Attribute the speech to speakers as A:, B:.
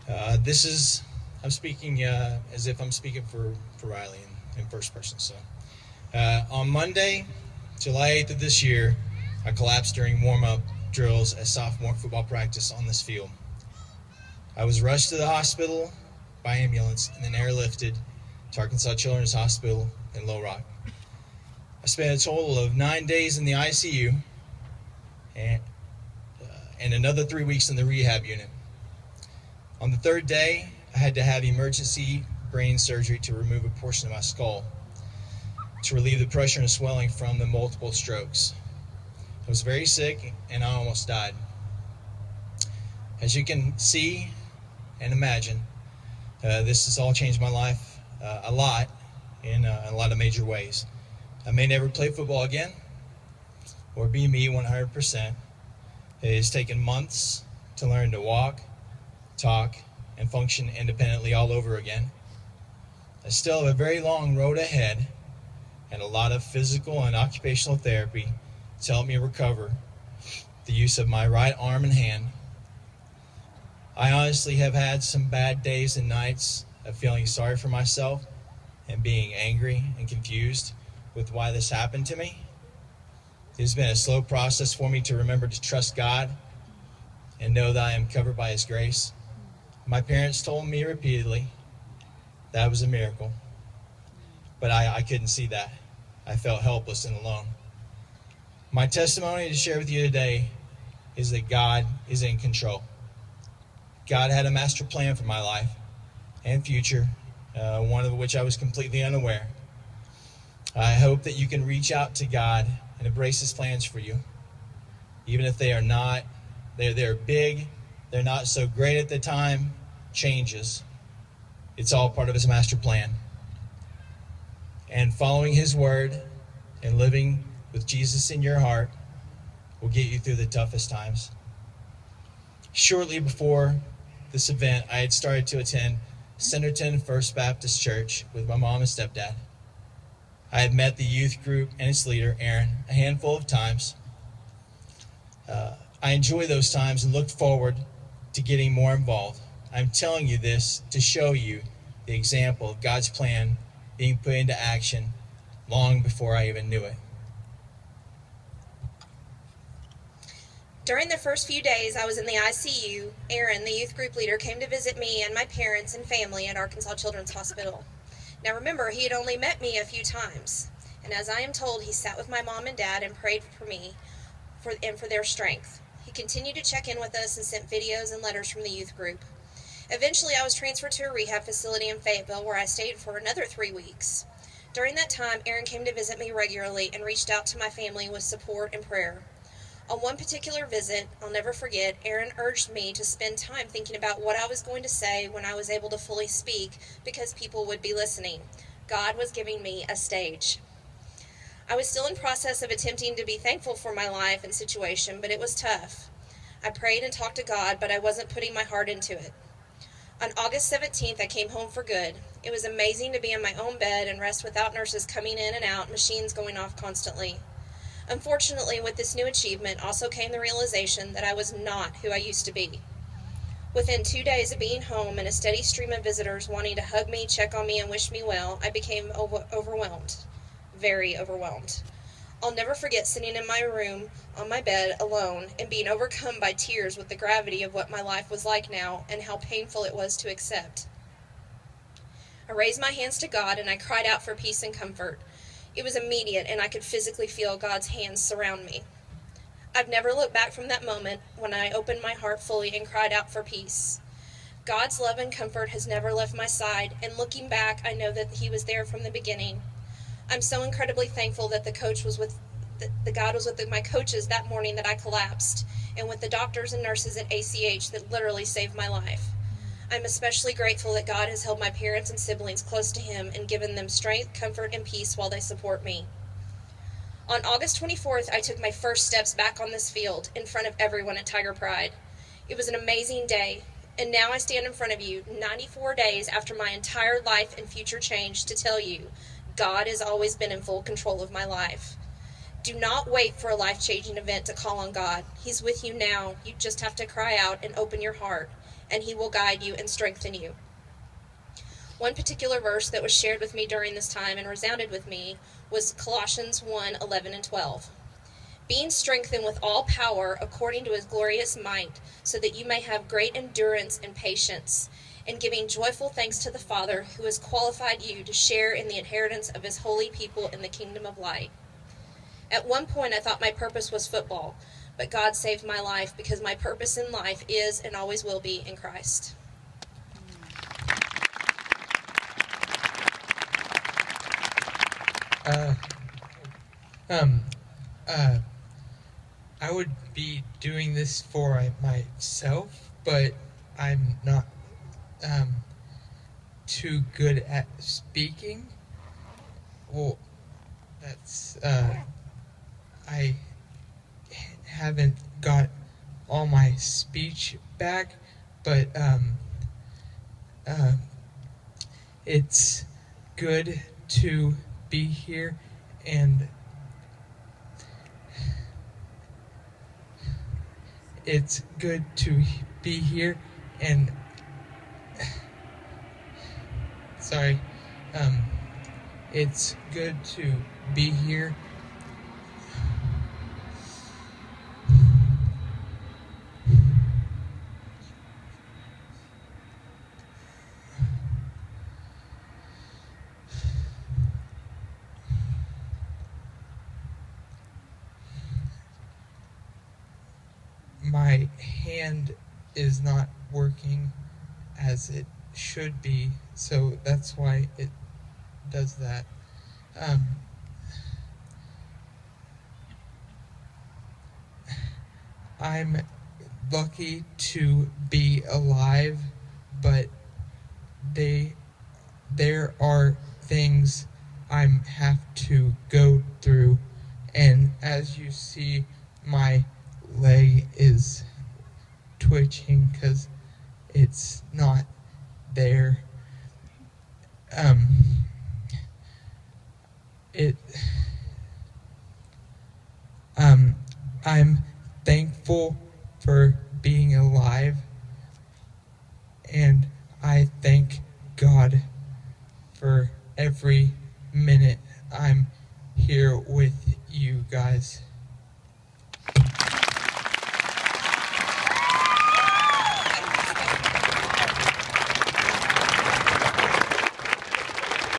A: I'm speaking as if I'm speaking for Riley in first person. So, on Monday, July 8th of this year, I collapsed during warm-up drills at sophomore football practice on this field. I was rushed to the hospital by ambulance and then airlifted to Arkansas Children's Hospital in Little Rock. I spent a total of 9 days in the ICU and another 3 weeks in the rehab unit. On the third day, I had to have emergency brain surgery to remove a portion of my skull to relieve the pressure and swelling from the multiple strokes. I was very sick and I almost died. As you can see and imagine, this has all changed my life a lot in a lot of major ways. I may never play football again or be me 100%. It has taken months to learn to walk, talk, and function independently all over again. I still have a very long road ahead and a lot of physical and occupational therapy to help me recover the use of my right arm and hand. I honestly have had some bad days and nights of feeling sorry for myself and being angry and confused with why this happened to me. It has been a slow process for me to remember to trust God and know that I am covered by His grace. My parents told me repeatedly that was a miracle, but I couldn't see that. I felt helpless and alone. My testimony to share with you today is that God is in control. God had a master plan for my life and future, one of which I was completely unaware. I hope that you can reach out to God and embrace His plans for you, even if they are not, they're big, they're not so great at the time, changes. It's all part of His master plan. And following His word and living with Jesus in your heart will get you through the toughest times. Shortly before this event, I had started to attend Centerton First Baptist Church with my mom and stepdad. I had met the youth group and its leader, Aaron, a handful of times. I enjoy those times and looked forward to getting more involved. I'm telling you this to show you the example of God's plan being put into action long before I even knew it.
B: During the first few days I was in the ICU, Aaron, the youth group leader, came to visit me and my parents and family at Arkansas Children's Hospital. Now remember, he had only met me a few times, and as I am told, he sat with my mom and dad and prayed for me and for their strength. He continued to check in with us and sent videos and letters from the youth group. Eventually, I was transferred to a rehab facility in Fayetteville where I stayed for another 3 weeks. During that time, Aaron came to visit me regularly and reached out to my family with support and prayer. On one particular visit, I'll never forget, Aaron urged me to spend time thinking about what I was going to say when I was able to fully speak because people would be listening. God was giving me a stage. I was still in process of attempting to be thankful for my life and situation, but it was tough. I prayed and talked to God, but I wasn't putting my heart into it. On August 17th, I came home for good. It was amazing to be in my own bed and rest without nurses coming in and out, machines going off constantly. Unfortunately, with this new achievement also came the realization that I was not who I used to be. Within 2 days of being home and a steady stream of visitors wanting to hug me, check on me, and wish me well, I became overwhelmed. Very overwhelmed. I'll never forget sitting in my room on my bed alone and being overcome by tears with the gravity of what my life was like now and how painful it was to accept. I raised my hands to God and I cried out for peace and comfort. It was immediate and I could physically feel God's hands surround me. I've never looked back from that moment when I opened my heart fully and cried out for peace. God's love and comfort has never left my side, and looking back, I know that He was there from the beginning. I'm so incredibly thankful that God was with my coaches that morning that I collapsed, and with the doctors and nurses at ACH that literally saved my life. I'm especially grateful that God has held my parents and siblings close to Him and given them strength, comfort, and peace while they support me. On August 24th, I took my first steps back on this field in front of everyone at Tiger Pride. It was an amazing day, and now I stand in front of you 94 days after my entire life and future changed to tell you God has always been in full control of my life. Do not wait for a life-changing event to call on God. He's with you now. You just have to cry out and open your heart. and he will guide you and strengthen you. One particular verse that was shared with me during this time and resounded with me was Colossians 1:11 and 12. Being strengthened with all power according to his glorious might, so that you may have great endurance and patience, and giving joyful thanks to the Father who has qualified you to share in the inheritance of his holy people in the kingdom of light. At one point I thought my purpose was football, but God saved my life because my purpose in life is and always will be in Christ.
C: I would be doing this for myself, but I'm not too good at speaking. Well, that's I haven't got all my speech back, but it's good to be here, and it's good to be here, and sorry, it's good to be here. My hand is not working as it should be, so that's why it does that. I'm lucky to be alive, but there are things I have to go through, and as you see, my leg is twitching because it's not there. I'm thankful for being alive, and I thank God for every minute I'm here with you guys.